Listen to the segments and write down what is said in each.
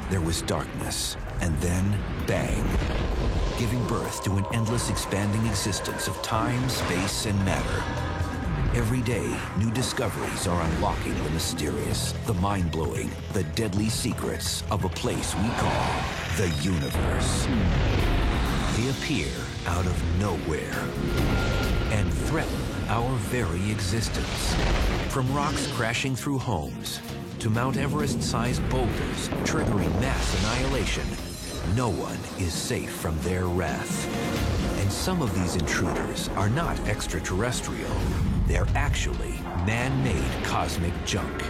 There was darkness, and then bang, giving birth to an endless expanding existence of time, space, and matter. Every day, new discoveries are unlocking the mysterious, the mind-blowing, the deadly secrets of a place we call the universe. They appear out of nowhere and threaten our very existence. From rocks crashing through homes to Mount Everest-sized boulders triggering mass annihilation, no one is safe from their wrath. And some of these intruders are not extraterrestrial. They're actually man-made cosmic junk.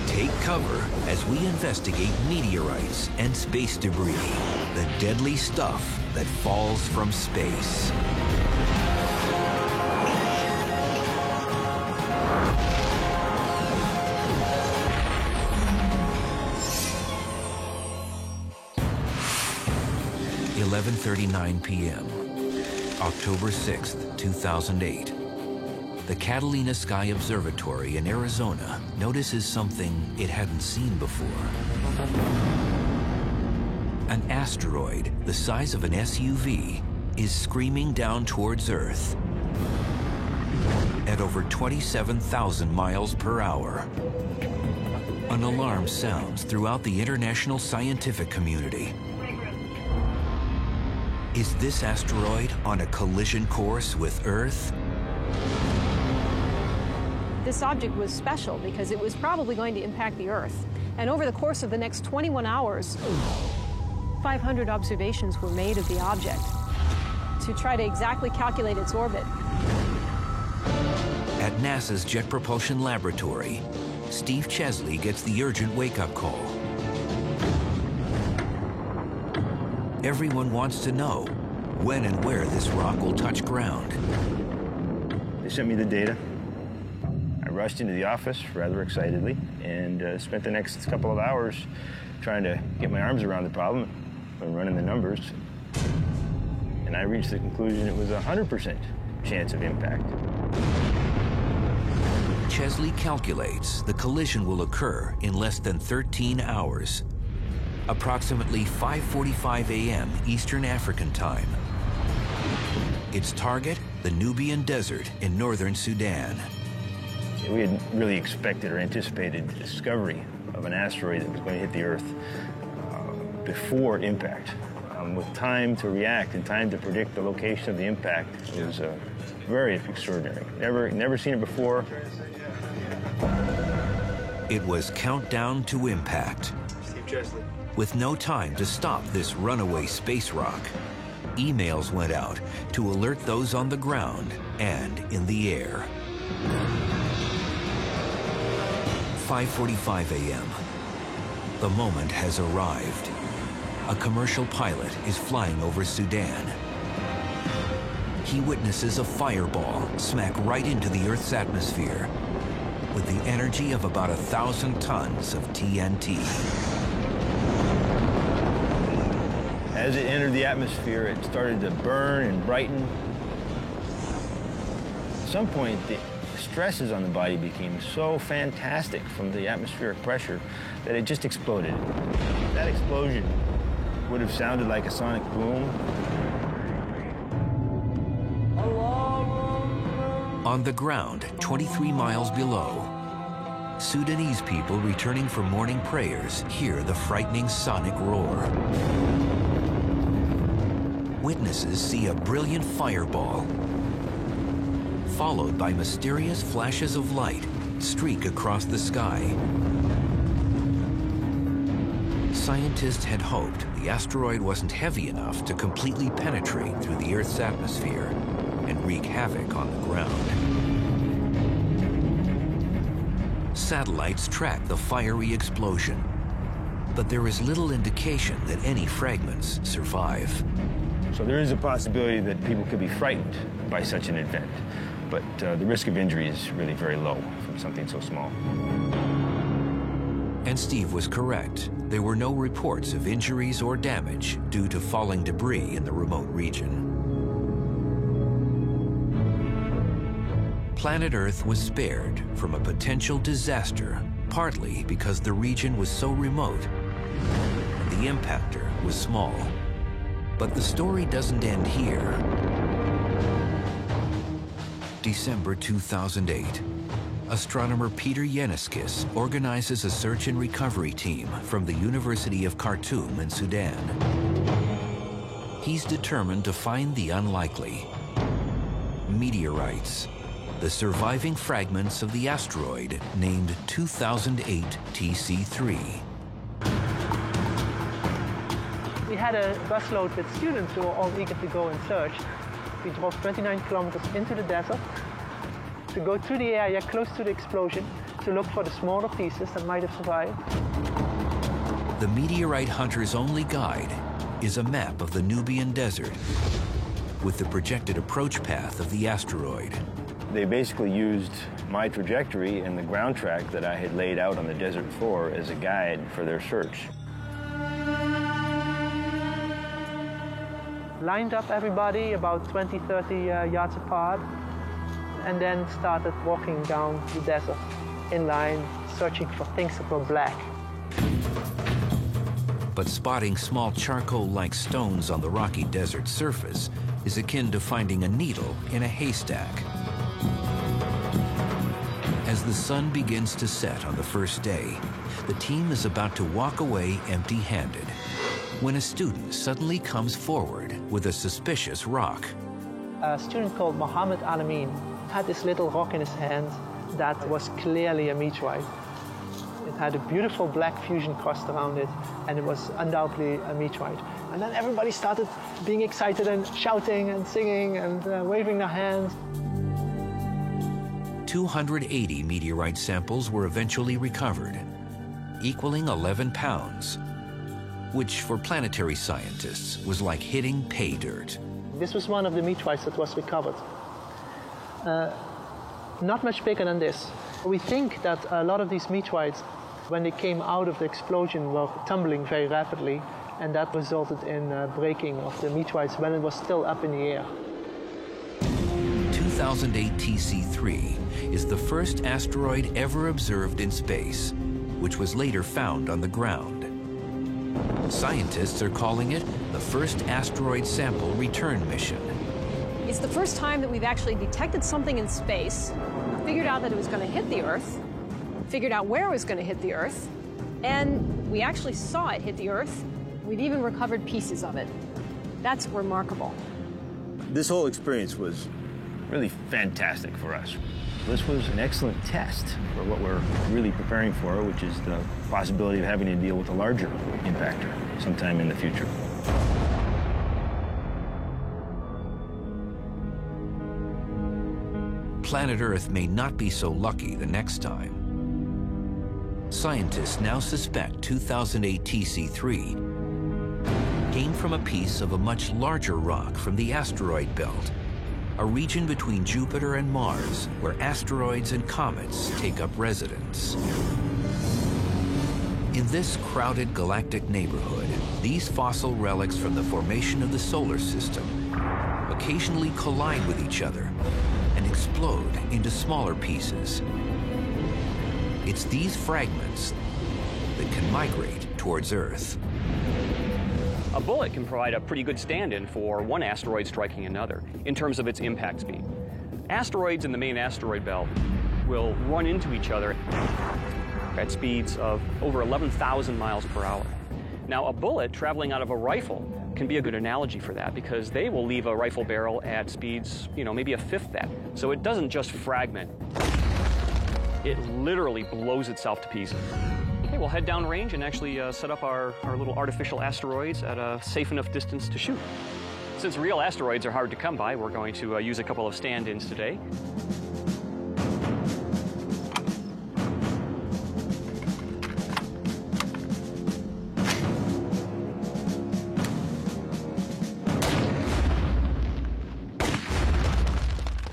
Take cover as we investigate meteorites and space debris, the deadly stuff that falls from space. "11:39 p.m., October 6th, 2008. The Catalina Sky Observatory in Arizona notices something it hadn't seen before. An asteroid the size of an SUV is screaming down towards Earth at over 27,000 miles per hour. An alarm sounds throughout the international scientific community. Is this asteroid on a collision course with Earth? This object was special because it was probably going to impact the Earth. And over the course of the next 21 hours, 500 observations were made of the object to try to exactly calculate its orbit. At NASA's Jet Propulsion Laboratory, Steve Chesley gets the urgent wake-up call. Everyone wants to know when and where this rock will touch ground. They sent me the data. I rushed into the office rather excitedly and spent the next couple of hours trying to get my arms around the problem and running the numbers. And I reached the conclusion it was a 100% chance of impact. Chesley calculates the collision will occur in less than 13 hours, approximately 5:45 a.m. Eastern African time. Its target, the Nubian Desert in northern Sudan. We had really expected or anticipated the discovery of an asteroid that was going to hit the Earth before impact. With time to react and time to predict the location of the impact, it was very extraordinary. Never seen it before. It was countdown to impact. Steve Chesley. With no time to stop this runaway space rock, emails went out to alert those on the ground and in the air. 5:45 a.m. The moment has arrived. A commercial pilot is flying over Sudan. He witnesses a fireball smack right into the Earth's atmosphere with the energy of about 1,000 tons of TNT. As it entered the atmosphere, it started to burn and brighten. At some point, the stresses on the body became so fantastic from the atmospheric pressure that it just exploded. That explosion would have sounded like a sonic boom. On the ground, 23 miles below, Sudanese people returning from morning prayers hear the frightening sonic roar. Witnesses see a brilliant fireball, followed by mysterious flashes of light streak across the sky. Scientists had hoped the asteroid wasn't heavy enough to completely penetrate through the Earth's atmosphere and wreak havoc on the ground. Satellites track the fiery explosion, but there is little indication that any fragments survive. So there is a possibility that people could be frightened by such an event, but the risk of injury is really very low from something so small. And Steve was correct. There were no reports of injuries or damage due to falling debris in the remote region. Planet Earth was spared from a potential disaster, partly because the region was so remote. the impactor was small. But the story doesn't end here. December 2008. Astronomer Peter Yenniskis organizes a search and recovery team from the University of Khartoum in Sudan. He's determined to find the unlikely. Meteorites, the surviving fragments of the asteroid named 2008 TC3. We had a busload with students who were all eager to go and search. We drove 29 kilometers into the desert to go to the area close to the explosion to look for the smaller pieces that might have survived. The meteorite hunter's only guide is a map of the Nubian desert with the projected approach path of the asteroid. They basically used my trajectory and the ground track that I had laid out on the desert floor as a guide for their search. Lined up everybody about 20, 30 yards apart, and then started walking down the desert in line, searching for things that were black. But spotting small charcoal-like stones on the rocky desert surface is akin to finding a needle in a haystack. As the sun begins to set on the first day, the team is about to walk away empty-handed when a student suddenly comes forward with a suspicious rock. A student called Mohammed Alamin had this little rock in his hand that was clearly a meteorite. It had a beautiful black fusion crust around it, and it was undoubtedly a meteorite. And then everybody started being excited and shouting and singing and waving their hands. 280 meteorite samples were eventually recovered, equaling 11 pounds, which for planetary scientists was like hitting pay dirt. This was one of the meteorites that was recovered. Not much bigger than this. We think that a lot of these meteorites, when they came out of the explosion, were tumbling very rapidly, and that resulted in breaking of the meteorites when it was still up in the air. 2008 TC3 is the first asteroid ever observed in space, which was later found on the ground. Scientists are calling it the first asteroid sample return mission. It's the first time that we've actually detected something in space, figured out that it was going to hit the Earth, figured out where it was going to hit the Earth, and we actually saw it hit the Earth. We've even recovered pieces of it. That's remarkable. This whole experience was really fantastic for us. This was an excellent test for what we're really preparing for, which is the possibility of having to deal with a larger impactor sometime in the future. Planet Earth may not be so lucky the next time. Scientists now suspect 2008 TC3 came from a piece of a much larger rock from the asteroid belt, a region between Jupiter and Mars where asteroids and comets take up residence. In this crowded galactic neighborhood, these fossil relics from the formation of the solar system occasionally collide with each other and explode into smaller pieces. It's these fragments that can migrate towards Earth. A bullet can provide a pretty good stand-in for one asteroid striking another in terms of its impact speed. Asteroids in the main asteroid belt will run into each other at speeds of over 11,000 miles per hour. Now, a bullet traveling out of a rifle can be a good analogy for that because they will leave a rifle barrel at speeds, maybe a fifth that. So it doesn't just fragment. It literally blows itself to pieces. Okay, we'll head downrange and actually set up our little artificial asteroids at a safe enough distance to shoot. Since real asteroids are hard to come by, we're going to use a couple of stand-ins today.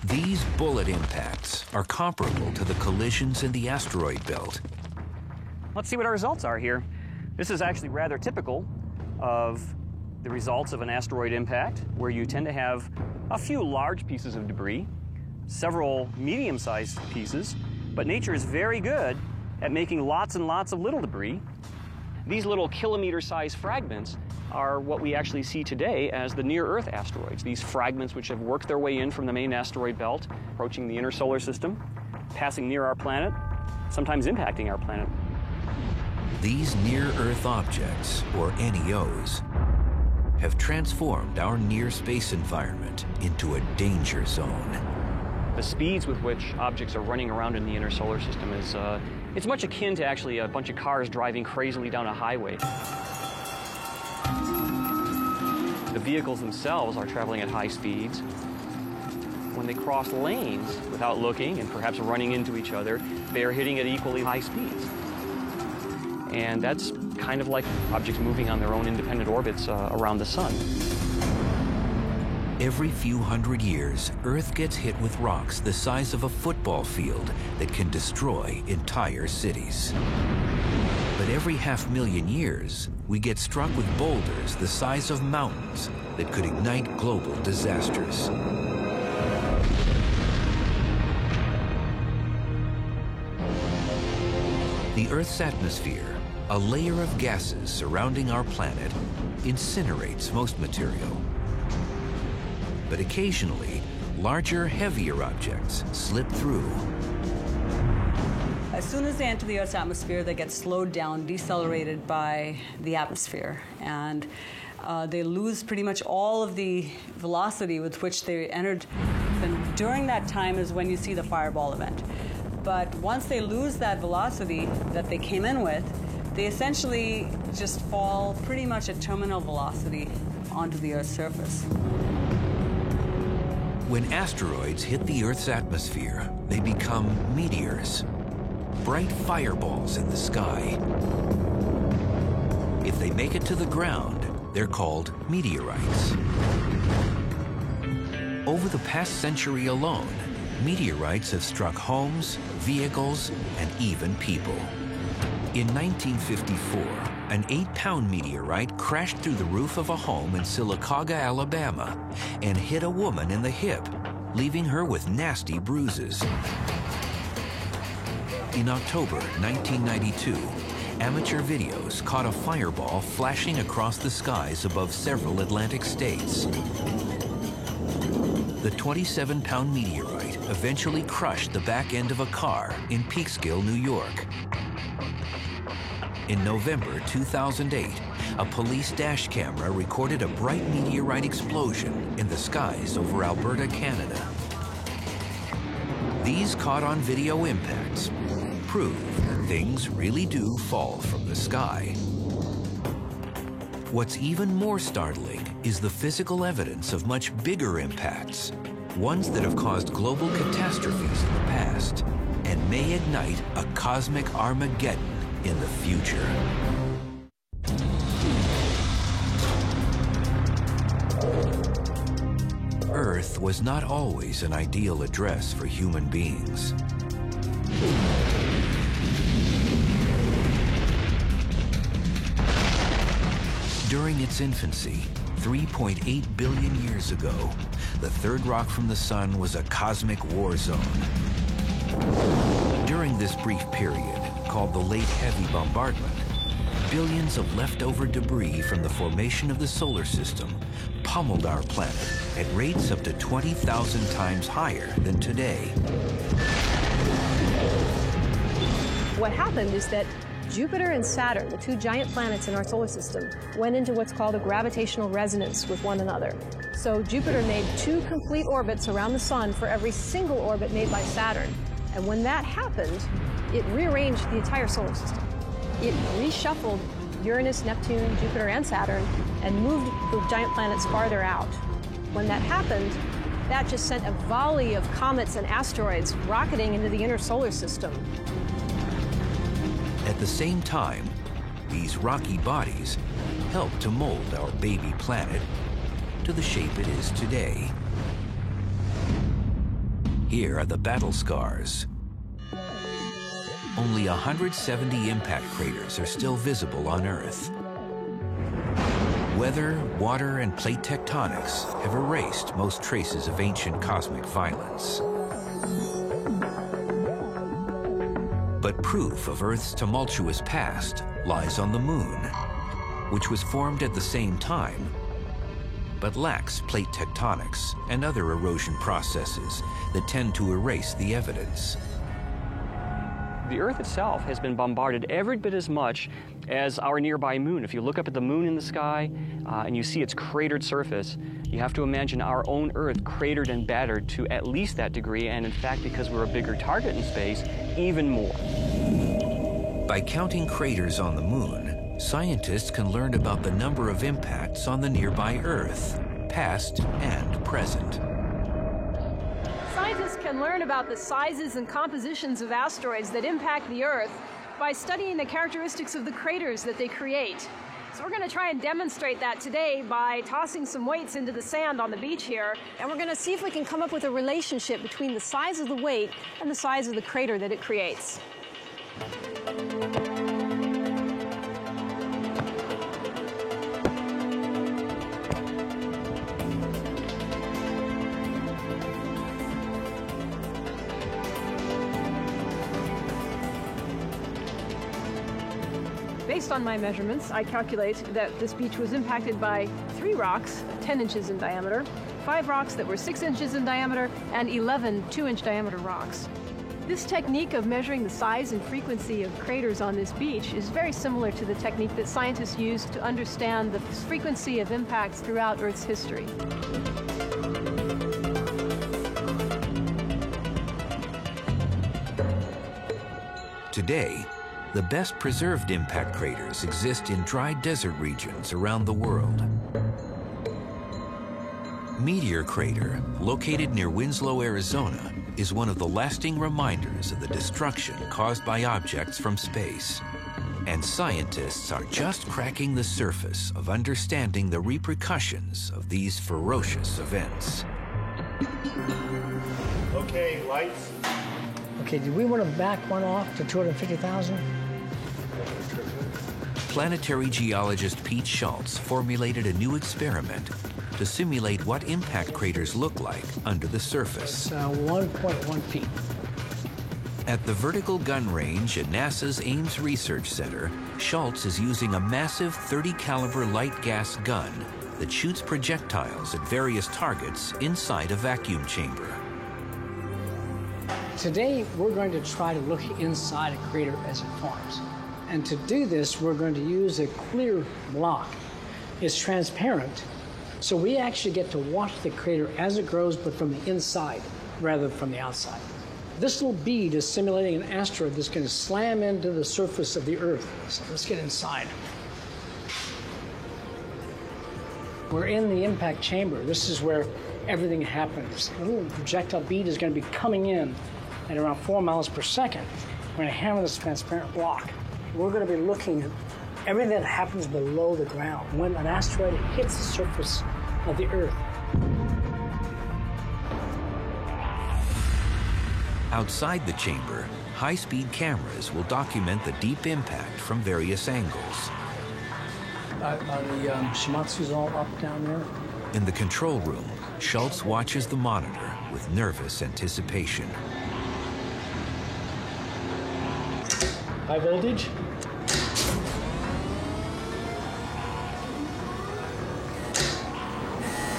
These bullet impacts are comparable to the collisions in the asteroid belt. Let's see what our results are here. This is actually rather typical of the results of an asteroid impact, where you tend to have a few large pieces of debris, several medium-sized pieces, but nature is very good at making lots and lots of little debris. These little kilometer-sized fragments are what we actually see today as the near-Earth asteroids. These fragments which have worked their way in from the main asteroid belt, approaching the inner solar system, passing near our planet, sometimes impacting our planet. These near-Earth objects, or NEOs, have transformed our near-space environment into a danger zone. The speeds with which objects are running around in the inner solar system is it's much akin to actually a bunch of cars driving crazily down a highway. The vehicles themselves are traveling at high speeds. When they cross lanes without looking and perhaps running into each other, they are hitting at equally high speeds. And that's kind of like objects moving on their own independent orbits around the sun. Every few hundred years, Earth gets hit with rocks the size of a football field that can destroy entire cities. But every 500,000 years, we get struck with boulders the size of mountains that could ignite global disasters. The Earth's atmosphere, a layer of gases surrounding our planet, incinerates most material. But occasionally, larger, heavier objects slip through. As soon as they enter the Earth's atmosphere, they get slowed down, decelerated by the atmosphere, and they lose pretty much all of the velocity with which they entered. And during that time is when you see the fireball event. But once they lose that velocity that they came in with, they essentially just fall pretty much at terminal velocity onto the Earth's surface. When asteroids hit the Earth's atmosphere, they become meteors, bright fireballs in the sky. If they make it to the ground, they're called meteorites. Over the past century alone, meteorites have struck homes, vehicles, and even people. In 1954, an 8-pound meteorite crashed through the roof of a home in Sylacauga, Alabama, and hit a woman in the hip, leaving her with nasty bruises. In October 1992, amateur videos caught a fireball flashing across the skies above several Atlantic states. The 27-pound meteorite eventually crushed the back end of a car in Peekskill, New York. In November 2008, a police dash camera recorded a bright meteorite explosion in the skies over Alberta, Canada. These caught-on-video impacts prove that things really do fall from the sky. What's even more startling is the physical evidence of much bigger impacts, ones that have caused global catastrophes in the past and may ignite a cosmic Armageddon in the future. Earth was not always an ideal address for human beings. During its infancy, 3.8 billion years ago, the third rock from the sun was a cosmic war zone. During this brief period, called the Late Heavy Bombardment, billions of leftover debris from the formation of the solar system pummeled our planet at rates up to 20,000 times higher than today. What happened is that Jupiter and Saturn, the two giant planets in our solar system, went into what's called a gravitational resonance with one another. So Jupiter made 2 complete orbits around the sun for every single orbit made by Saturn. And when that happened, it rearranged the entire solar system. It reshuffled Uranus, Neptune, Jupiter, and Saturn, and moved the giant planets farther out. When that happened, that just sent a volley of comets and asteroids rocketing into the inner solar system. At the same time, these rocky bodies helped to mold our baby planet to the shape it is today. Here are the battle scars. Only 170 impact craters are still visible on Earth. Weather, water, and plate tectonics have erased most traces of ancient cosmic violence. But proof of Earth's tumultuous past lies on the Moon, which was formed at the same time, but lacks plate tectonics and other erosion processes that tend to erase the evidence. The Earth itself has been bombarded every bit as much as our nearby moon. If you look up at the moon in the sky and you see its cratered surface, you have to imagine our own Earth cratered and battered to at least that degree, and in fact, because we're a bigger target in space, even more. By counting craters on the moon, scientists can learn about the number of impacts on the nearby Earth, past and present. Scientists can learn about the sizes and compositions of asteroids that impact the Earth by studying the characteristics of the craters that they create. So we're going to try and demonstrate that today by tossing some weights into the sand on the beach here, and we're going to see if we can come up with a relationship between the size of the weight and the size of the crater that it creates. Based on my measurements, I calculate that this beach was impacted by 3 rocks 10 inches in diameter, 5 rocks that were 6 inches in diameter, and 11 2-inch diameter rocks. This technique of measuring the size and frequency of craters on this beach is very similar to the technique that scientists use to understand the frequency of impacts throughout Earth's history. Today, the best preserved impact craters exist in dry desert regions around the world. Meteor Crater, located near Winslow, Arizona, is one of the lasting reminders of the destruction caused by objects from space. And scientists are just cracking the surface of understanding the repercussions of these ferocious events. Okay, lights. Okay, do we want to back one off to 250,000? Planetary geologist Pete Schultz formulated a new experiment to simulate what impact craters look like under the surface. It's 1.1 feet. At the Vertical Gun Range at NASA's Ames Research Center, Schultz is using a massive 30 caliber light gas gun that shoots projectiles at various targets inside a vacuum chamber. Today, we're going to try to look inside a crater as it forms. And to do this, we're going to use a clear block. It's transparent, so we actually get to watch the crater as it grows, but from the inside rather than from the outside. This little bead is simulating an asteroid that's going to slam into the surface of the Earth. So let's get inside. We're in the impact chamber. This is where everything happens. The little projectile bead is going to be coming in at around 4 miles per second. We're going to hammer this transparent block. We're going to be looking at everything that happens below the ground when an asteroid hits the surface of the Earth. Outside the chamber, high-speed cameras will document the deep impact from various angles. Are the Shimatsus all up down there? In the control room, Schultz watches the monitor with nervous anticipation. High voltage?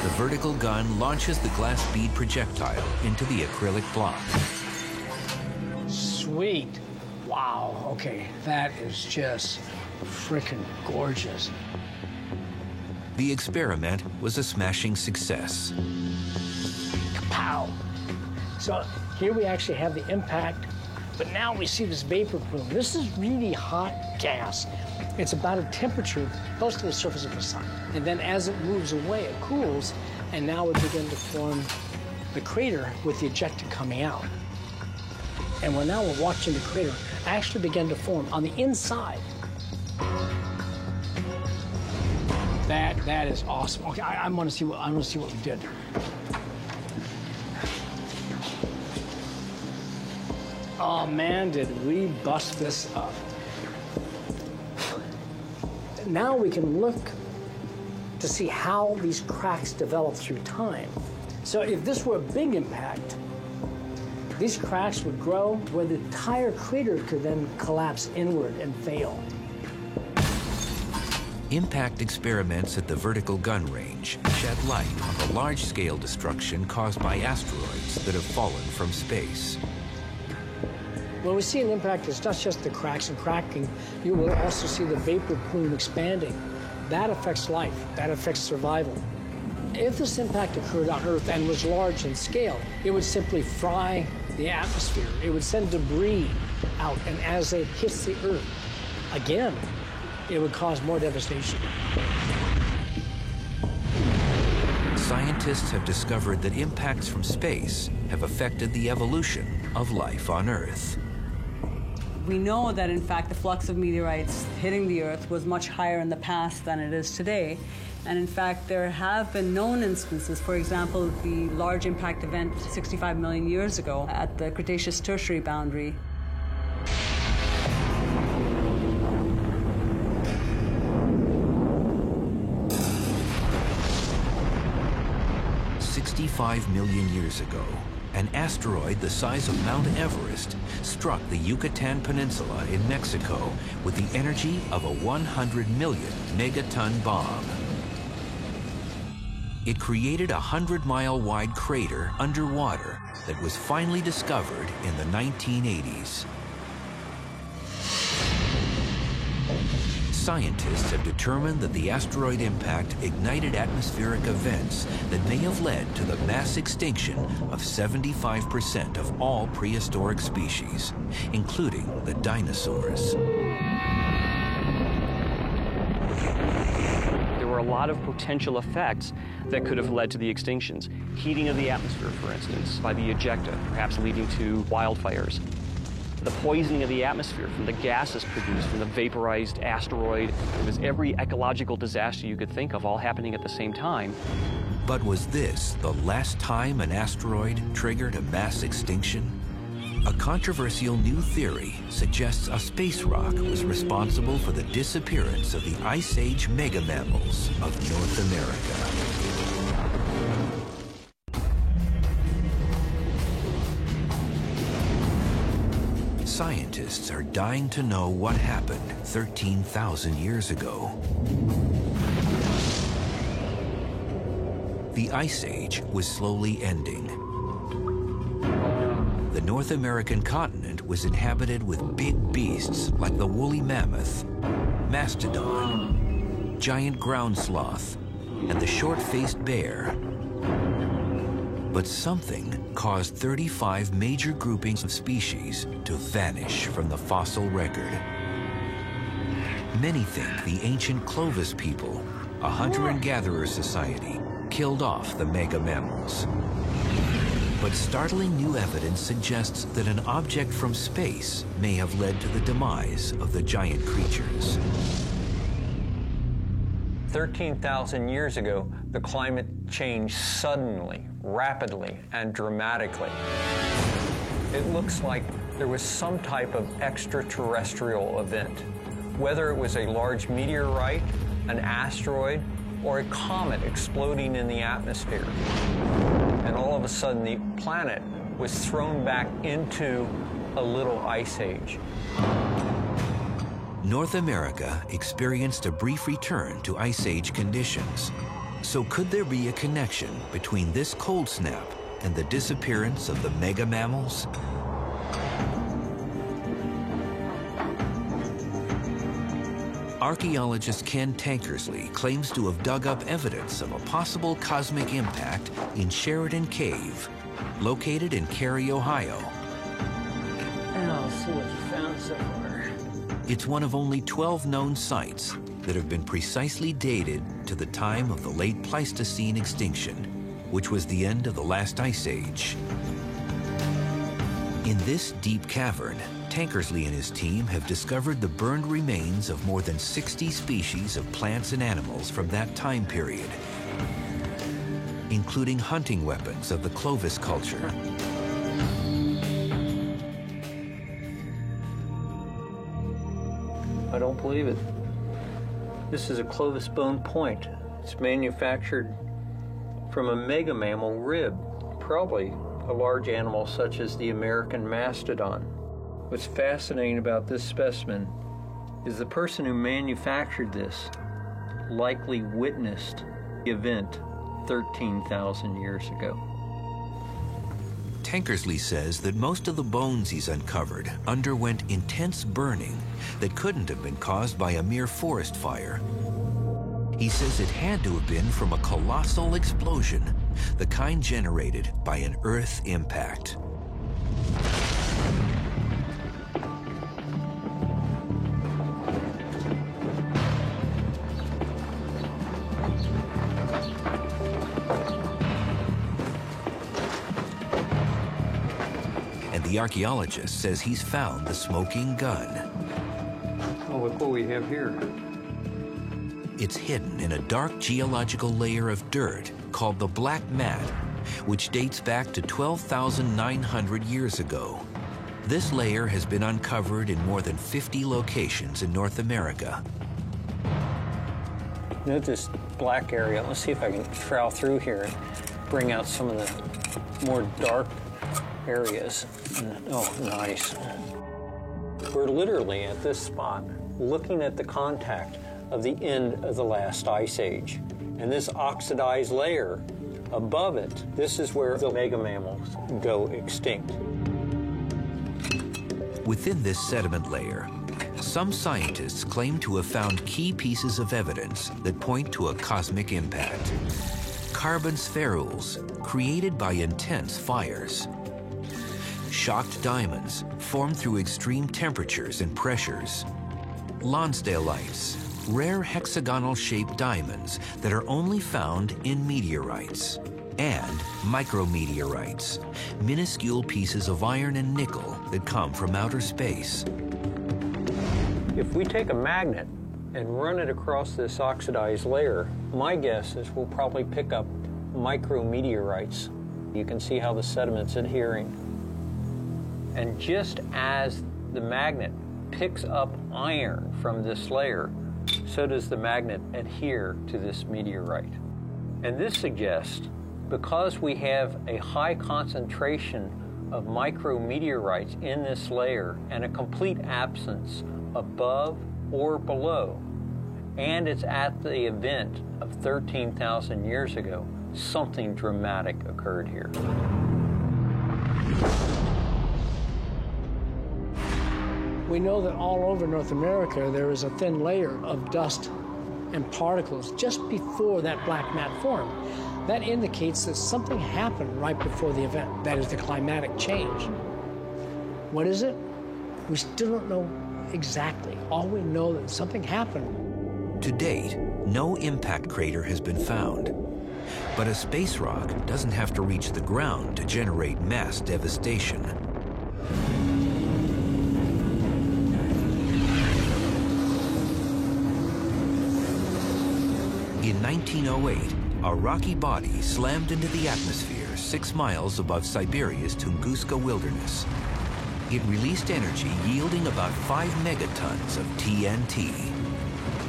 The vertical gun launches the glass bead projectile into the acrylic block. Sweet. Wow, okay, that is just frickin' gorgeous. The experiment was a smashing success. Kapow! So here we actually have the impact, but now we see this vapor plume. This is really hot gas. It's about a temperature close to the surface of the sun. And then as it moves away, it cools, and now we begin to form the crater with the ejecta coming out. And we're watching the crater actually begin to form on the inside. That is awesome. Okay, I want to see what we did. Oh man, did we bust this up. Now we can look to see how these cracks develop through time. So if this were a big impact, These cracks would grow where the entire crater could then collapse inward and fail. Impact experiments at the Vertical Gun Range shed light on the large-scale destruction caused by asteroids that have fallen from space. When we see an impact, it's not just the cracks and cracking. You will also see the vapor plume expanding. That affects life. That affects survival. If this impact occurred on Earth and was large in scale, it would simply fry the atmosphere. It would send debris out, and as it hits the Earth, again, it would cause more devastation. Scientists have discovered that impacts from space have affected the evolution of life on Earth. We know that, in fact, the flux of meteorites hitting the Earth was much higher in the past than it is today. And in fact, there have been known instances, for example, the large impact event 65 million years ago at the Cretaceous-Tertiary boundary. "65 million years ago, an asteroid the size of Mount Everest struck the Yucatan Peninsula in Mexico with the energy of a 100 million megaton bomb. It created a 100-mile wide crater underwater that was finally discovered in the 1980s. Scientists have determined that the asteroid impact ignited atmospheric events that may have led to the mass extinction of 75% of all prehistoric species, including the dinosaurs. There were a lot of potential effects that could have led to the extinctions. Heating of the atmosphere, for instance, by the ejecta, perhaps leading to wildfires. The poisoning of the atmosphere from the gases produced from the vaporized asteroid. It was every ecological disaster you could think of all happening at the same time. But was this the last time an asteroid triggered a mass extinction? A controversial new theory suggests a space rock was responsible for the disappearance of the Ice Age megamammals of North America. Scientists are dying to know what happened 13,000 years ago. The Ice Age was slowly ending. The North American continent was inhabited with big beasts like the woolly mammoth, mastodon, giant ground sloth, and the short-faced bear. But something caused 35 major groupings of species to vanish from the fossil record. Many think the ancient Clovis people, a hunter and gatherer society, killed off the mega mammals. But startling new evidence suggests that an object from space may have led to the demise of the giant creatures. 13,000 years ago, the climate changed suddenly, rapidly, and dramatically. It looks like there was some type of extraterrestrial event, whether it was a large meteorite, an asteroid, or a comet exploding in the atmosphere. And all of a sudden, the planet was thrown back into a little ice age. North America experienced a brief return to Ice Age conditions. So could there be a connection between this cold snap and the disappearance of the mega mammals? Archaeologist Ken Tankersley claims to have dug up evidence of a possible cosmic impact in Sheridan Cave, located in Cary, Ohio. And I'll see what you found so far. It's one of only 12 known sites that have been precisely dated to the time of the late Pleistocene extinction, which was the end of the last ice age. In this deep cavern, Tankersley and his team have discovered the burned remains of more than 60 species of plants and animals from that time period, including hunting weapons of the Clovis culture. I don't believe it. This is a Clovis bone point. It's manufactured from a mega mammal rib, probably a large animal such as the American mastodon. What's fascinating about this specimen is the person who manufactured this likely witnessed the event 13,000 years ago. Tankersley says that most of the bones he's uncovered underwent intense burning that couldn't have been caused by a mere forest fire. He says it had to have been from a colossal explosion, the kind generated by an Earth impact. The archaeologist says he's found the smoking gun. Oh, look what we have here. It's hidden in a dark geological layer of dirt called the Black Mat, which dates back to 12,900 years ago. This layer has been uncovered in more than 50 locations in North America. Note this black area. Let's see if I can trowel through here and bring out some of the more dark areas. Oh, nice. We're literally at this spot looking at the contact of the end of the last ice age. And this oxidized layer above it, this is where the mega mammals go extinct. Within this sediment layer, some scientists claim to have found key pieces of evidence that point to a cosmic impact. Carbon spherules created by intense fires. Shocked diamonds formed through extreme temperatures and pressures. Lonsdale-ites, rare hexagonal-shaped diamonds that are only found in meteorites. And micrometeorites, minuscule pieces of iron and nickel that come from outer space. If we take a magnet and run it across this oxidized layer, my guess is we'll probably pick up micrometeorites. You can see how the sediment's adhering. And just as the magnet picks up iron from this layer, so does the magnet adhere to this meteorite. And this suggests, because we have a high concentration of micrometeorites in this layer and a complete absence above or below, and it's at the event of 13,000 years ago, something dramatic occurred here. We know that all over North America there is a thin layer of dust and particles just before that black mat formed. That indicates that something happened right before the event. That is the climatic change. What is it? We still don't know exactly. All we know is that something happened. To date, no impact crater has been found. But a space rock doesn't have to reach the ground to generate mass devastation. In 1908, a rocky body slammed into the atmosphere 6 miles above Siberia's Tunguska wilderness. It released energy yielding about 5 megatons of TNT.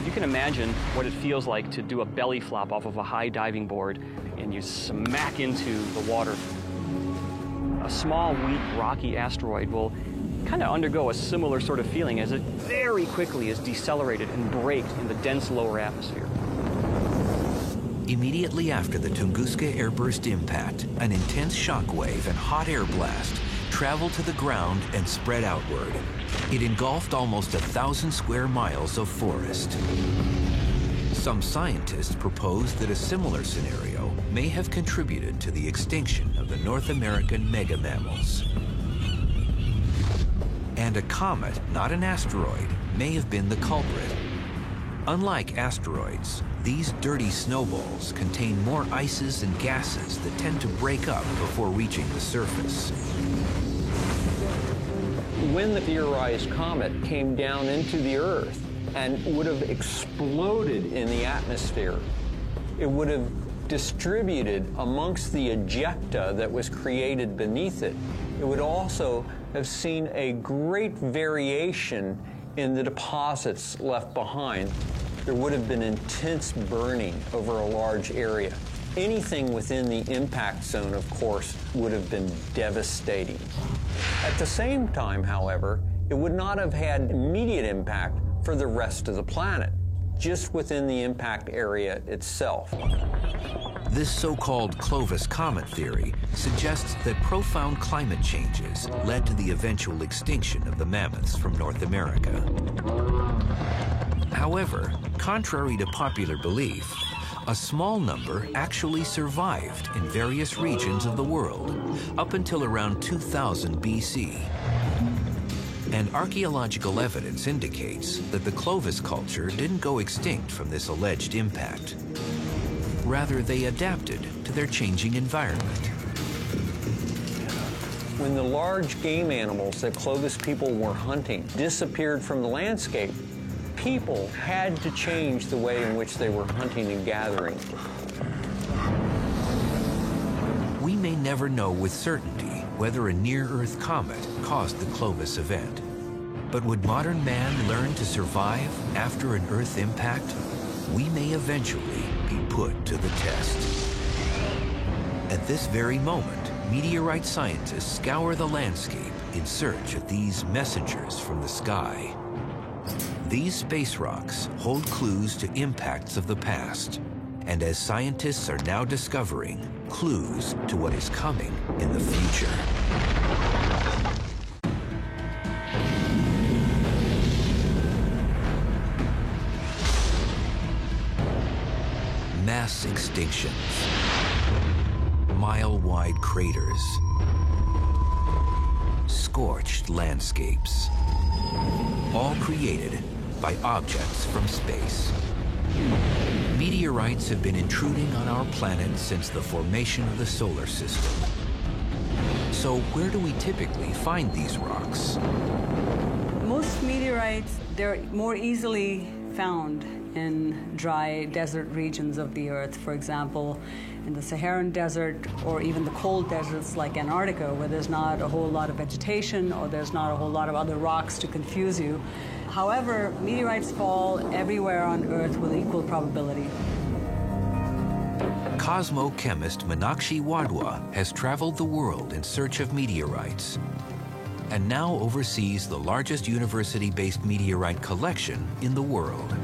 You can imagine what it feels like to do a belly flop off of a high diving board and you smack into the water. A small, weak, rocky asteroid will kind of undergo a similar sort of feeling as it very quickly is decelerated and braked in the dense lower atmosphere. Immediately after the Tunguska airburst impact, an intense shock wave and hot air blast traveled to the ground and spread outward. It engulfed almost 1,000 square miles of forest. Some scientists propose that a similar scenario may have contributed to the extinction of the North American megamammals. And a comet, not an asteroid, may have been the culprit. Unlike asteroids, these dirty snowballs contain more ices and gases that tend to break up before reaching the surface. When the theorized comet came down into the Earth and would have exploded in the atmosphere, it would have distributed amongst the ejecta that was created beneath it. It would also have seen a great variation in the deposits left behind. There would have been intense burning over a large area. Anything within the impact zone, of course, would have been devastating. At the same time, however, it would not have had immediate impact for the rest of the planet, just within the impact area itself. This so-called Clovis comet theory suggests that profound climate changes led to the eventual extinction of the mammoths from North America. However, contrary to popular belief, a small number actually survived in various regions of the world up until around 2000 BC. And archaeological evidence indicates that the Clovis culture didn't go extinct from this alleged impact. Rather, they adapted to their changing environment. When the large game animals that Clovis people were hunting disappeared from the landscape, people had to change the way in which they were hunting and gathering. We may never know with certainty whether a near-Earth comet caused the Clovis event. But would modern man learn to survive after an Earth impact? We may eventually be put to the test. At this very moment, meteorite scientists scour the landscape in search of these messengers from the sky. These space rocks hold clues to impacts of the past, and as scientists are now discovering, clues to what is coming in the future. Mass extinctions, mile-wide craters, scorched landscapes, all created by objects from space. Meteorites have been intruding on our planet since the formation of the solar system. So where do we typically find these rocks? Most meteorites, they're more easily found in dry desert regions of the Earth. For example, in the Saharan desert or even the cold deserts like Antarctica, where there's not a whole lot of vegetation or there's not a whole lot of other rocks to confuse you. However, meteorites fall everywhere on Earth with equal probability. Cosmochemist Meenakshi Wadhwa has traveled the world in search of meteorites and now oversees the largest university-based meteorite collection in the world.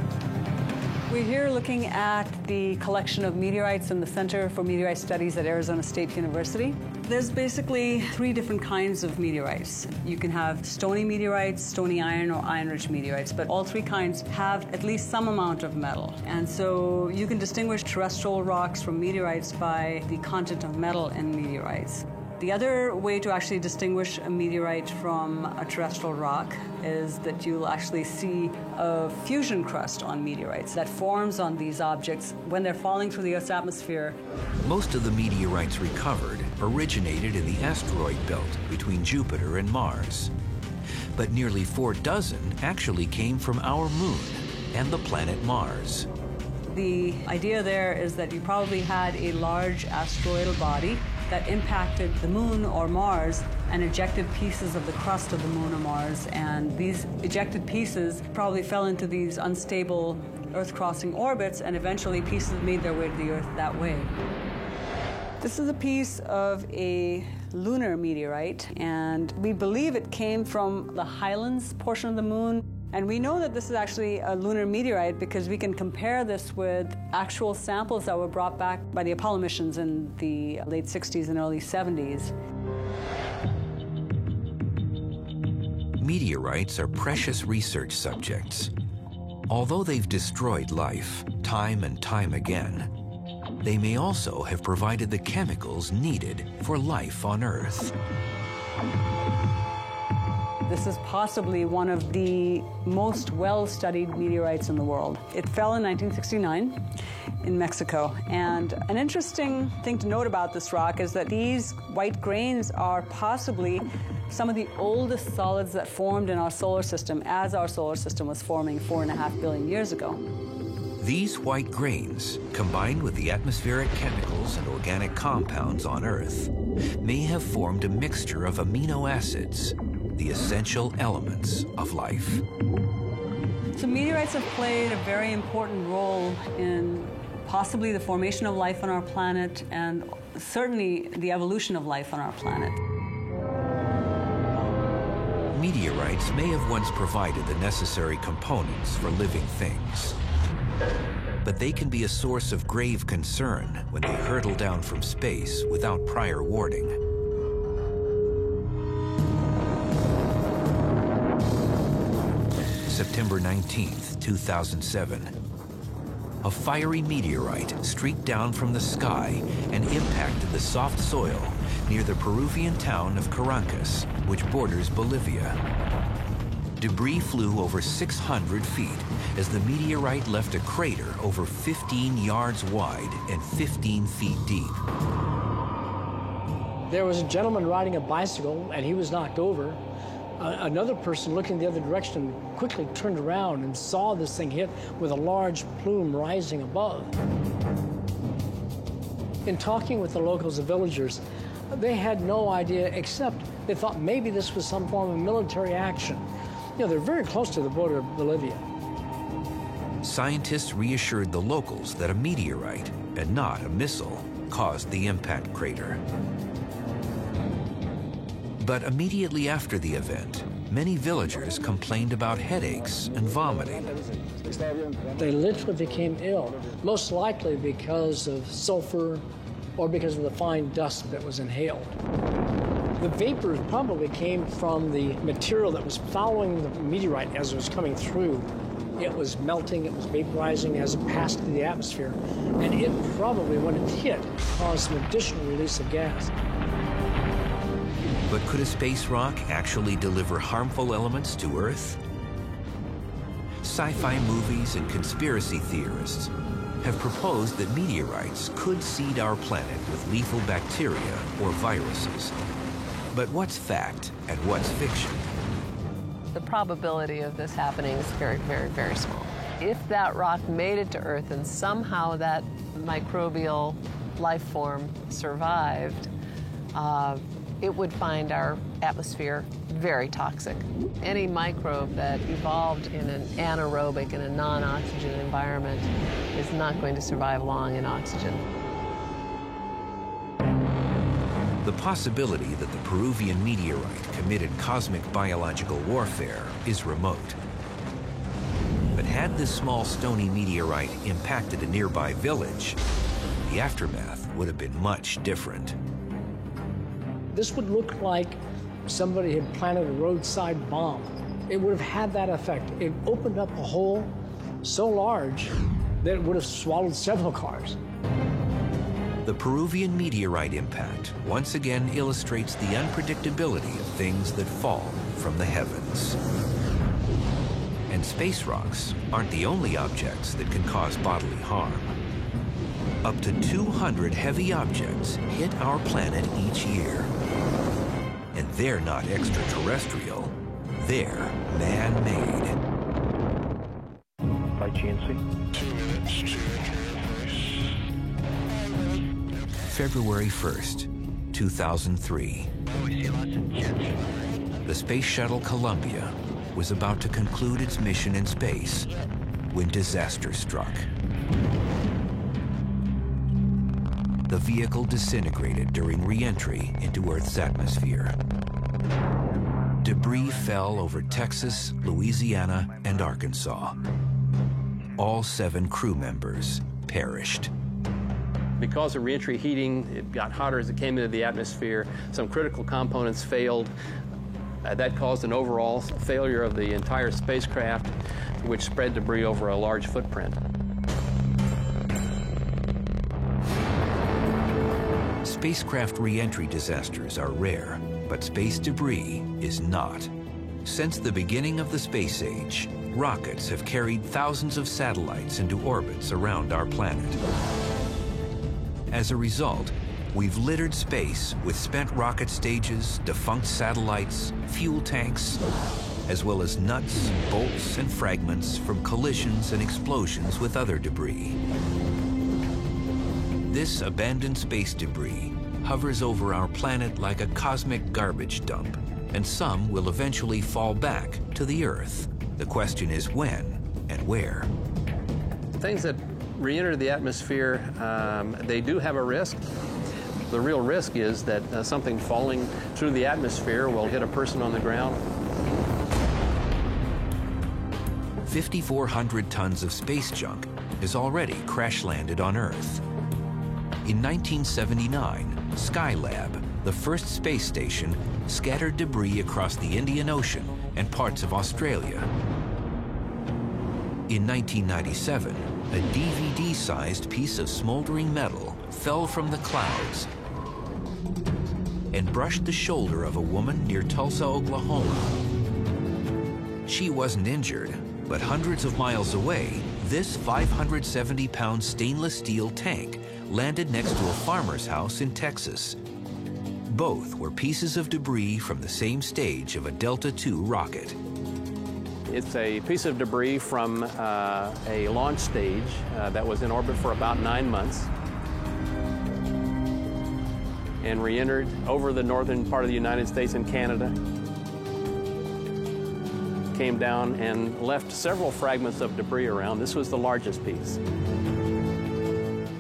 We're here looking at the collection of meteorites in the Center for Meteorite Studies at Arizona State University. There's basically 3 different kinds of meteorites. You can have stony meteorites, stony iron, or iron-rich meteorites, but all 3 kinds have at least some amount of metal. And so you can distinguish terrestrial rocks from meteorites by the content of metal in meteorites. The other way to actually distinguish a meteorite from a terrestrial rock is that you'll actually see a fusion crust on meteorites that forms on these objects when they're falling through the Earth's atmosphere. Most of the meteorites recovered originated in the asteroid belt between Jupiter and Mars. But nearly 4 dozen actually came from our moon and the planet Mars. The idea there is that you probably had a large asteroidal body that impacted the moon or Mars and ejected pieces of the crust of the moon or Mars. And these ejected pieces probably fell into these unstable Earth-crossing orbits, and eventually pieces made their way to the Earth that way. This is a piece of a lunar meteorite, and we believe it came from the Highlands portion of the moon. And we know that this is actually a lunar meteorite because we can compare this with actual samples that were brought back by the Apollo missions in the late 60s and early 70s. Meteorites are precious research subjects. Although they've destroyed life time and time again, they may also have provided the chemicals needed for life on Earth. This is possibly one of the most well-studied meteorites in the world. It fell in 1969 in Mexico. And an interesting thing to note about this rock is that these white grains are possibly some of the oldest solids that formed in our solar system as our solar system was forming 4.5 billion years ago. These white grains, combined with the atmospheric chemicals and organic compounds on Earth, may have formed a mixture of amino acids, the essential elements of life. So meteorites have played a very important role in possibly the formation of life on our planet, and certainly the evolution of life on our planet. Meteorites may have once provided the necessary components for living things, but they can be a source of grave concern when they hurtle down from space without prior warning. September 19th, 2007. A fiery meteorite streaked down from the sky and impacted the soft soil near the Peruvian town of Caracas, which borders Bolivia. Debris flew over 600 feet as the meteorite left a crater over 15 yards wide and 15 feet deep. There was a gentleman riding a bicycle, and he was knocked over. Another person looking the other direction quickly turned around and saw this thing hit with a large plume rising above. In talking with the locals, the villagers, they had no idea, except they thought maybe this was some form of military action. You know, they're very close to the border of Bolivia. Scientists reassured the locals that a meteorite, and not a missile, caused the impact crater. But immediately after the event, many villagers complained about headaches and vomiting. They literally became ill, most likely because of sulfur or because of the fine dust that was inhaled. The vapors probably came from the material that was following the meteorite as it was coming through. It was melting, it was vaporizing as it passed through the atmosphere, and it probably, when it hit, caused an additional release of gas. But could a space rock actually deliver harmful elements to Earth? Sci-fi movies and conspiracy theorists have proposed that meteorites could seed our planet with lethal bacteria or viruses. But what's fact and what's fiction? The probability of this happening is very, very, very small. If that rock made it to Earth and somehow that microbial life form survived, it would find our atmosphere very toxic. Any microbe that evolved in an anaerobic and a non-oxygen environment is not going to survive long in oxygen. The possibility that the Peruvian meteorite committed cosmic biological warfare is remote. But had this small stony meteorite impacted a nearby village, the aftermath would have been much different. This would look like somebody had planted a roadside bomb. It would have had that effect. It opened up a hole so large that it would have swallowed several cars. The Peruvian meteorite impact once again illustrates the unpredictability of things that fall from the heavens. And space rocks aren't the only objects that can cause bodily harm. Up to 200 heavy objects hit our planet each year. And they're not extraterrestrial, they're man-made. By GNC. 2 minutes to February 1st, 2003. The Space Shuttle Columbia was about to conclude its mission in space when disaster struck. The vehicle disintegrated during re-entry into Earth's atmosphere. Debris fell over Texas, Louisiana, and Arkansas. All 7 crew members perished. Because of reentry heating, it got hotter as it came into the atmosphere. Some critical components failed. That caused an overall failure of the entire spacecraft, which spread debris over a large footprint. Spacecraft re-entry disasters are rare, but space debris is not. Since the beginning of the space age, rockets have carried thousands of satellites into orbits around our planet. As a result, we've littered space with spent rocket stages, defunct satellites, fuel tanks, as well as nuts, bolts, and fragments from collisions and explosions with other debris. This abandoned space debris hovers over our planet like a cosmic garbage dump, and some will eventually fall back to the Earth. The question is when and where. Things that re-enter the atmosphere, they do have a risk. The real risk is that something falling through the atmosphere will hit a person on the ground. 5,400 tons of space junk has already crash-landed on Earth. In 1979, Skylab, the first space station, scattered debris across the Indian Ocean and parts of Australia. In 1997, a DVD-sized piece of smoldering metal fell from the clouds and brushed the shoulder of a woman near Tulsa, Oklahoma. She wasn't injured, but hundreds of miles away, this 570-pound stainless steel tank landed next to a farmer's house in Texas. Both were pieces of debris from the same stage of a Delta II rocket. It's a piece of debris from a launch stage that was in orbit for about 9 months and re-entered over the northern part of the United States and Canada. Came down and left several fragments of debris around. This was the largest piece.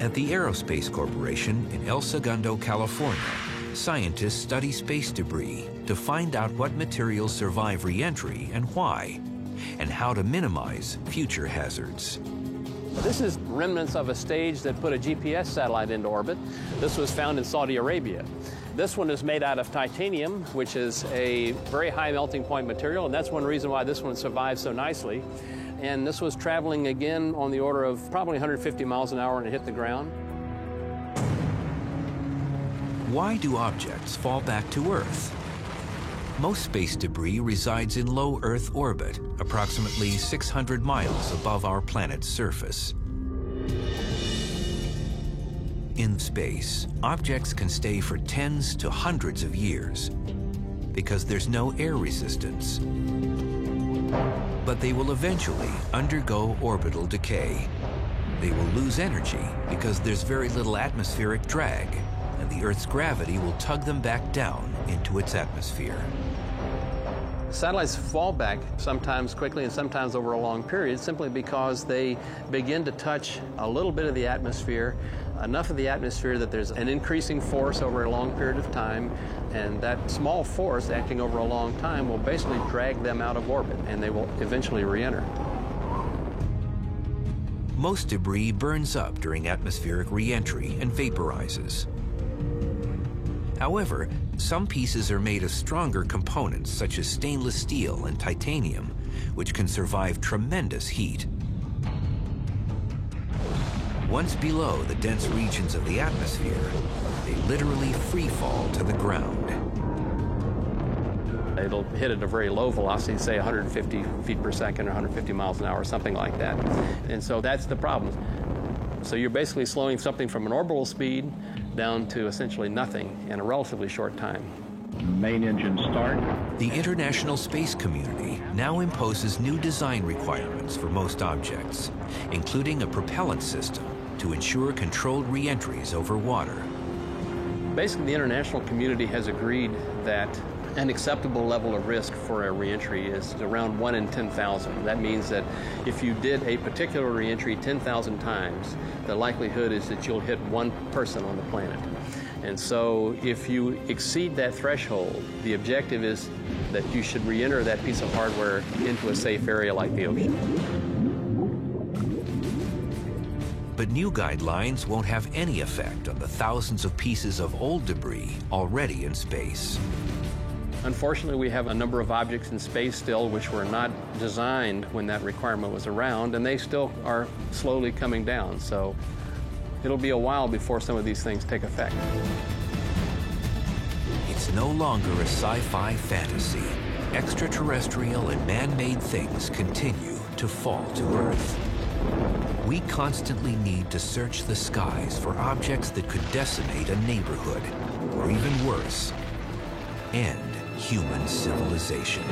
At the Aerospace Corporation in El Segundo, California, scientists study space debris to find out what materials survive re-entry and why, and how to minimize future hazards. This is remnants of a stage that put a GPS satellite into orbit. This was found in Saudi Arabia. This one is made out of titanium, which is a very high melting point material, and that's one reason why this one survived so nicely. And this was traveling again on the order of probably 150 miles an hour when it hit the ground. Why do objects fall back to Earth? Most space debris resides in low Earth orbit, approximately 600 miles above our planet's surface. In space, objects can stay for tens to hundreds of years because there's no air resistance. But they will eventually undergo orbital decay. They will lose energy because there's very little atmospheric drag, and the Earth's gravity will tug them back down into its atmosphere. Satellites fall back sometimes quickly and sometimes over a long period simply because they begin to touch a little bit of the atmosphere, enough of the atmosphere that there's an increasing force over a long period of time, and that small force acting over a long time will basically drag them out of orbit, and they will eventually re-enter. Most debris burns up during atmospheric re-entry and vaporizes. However, some pieces are made of stronger components such as stainless steel and titanium, which can survive tremendous heat. Once below the dense regions of the atmosphere, they literally free fall to the ground. It'll hit at a very low velocity, say 150 feet per second or 150 miles an hour, something like that. And so that's the problem. So you're basically slowing something from an orbital speed down to essentially nothing in a relatively short time. Main engine start. The international space community now imposes new design requirements for most objects, including a propellant system to ensure controlled re-entries over water. Basically, the international community has agreed that an acceptable level of risk for a re-entry is around 1 in 10,000. That means that if you did a particular re-entry 10,000 times, the likelihood is that you'll hit one person on the planet. And so if you exceed that threshold, the objective is that you should re-enter that piece of hardware into a safe area like the ocean. But new guidelines won't have any effect on the thousands of pieces of old debris already in space. Unfortunately, we have a number of objects in space still which were not designed when that requirement was around, and they still are slowly coming down. So it'll be a while before some of these things take effect. It's no longer a sci-fi fantasy. Extraterrestrial and man-made things continue to fall to Earth. We constantly need to search the skies for objects that could decimate a neighborhood, or even worse, end human civilization.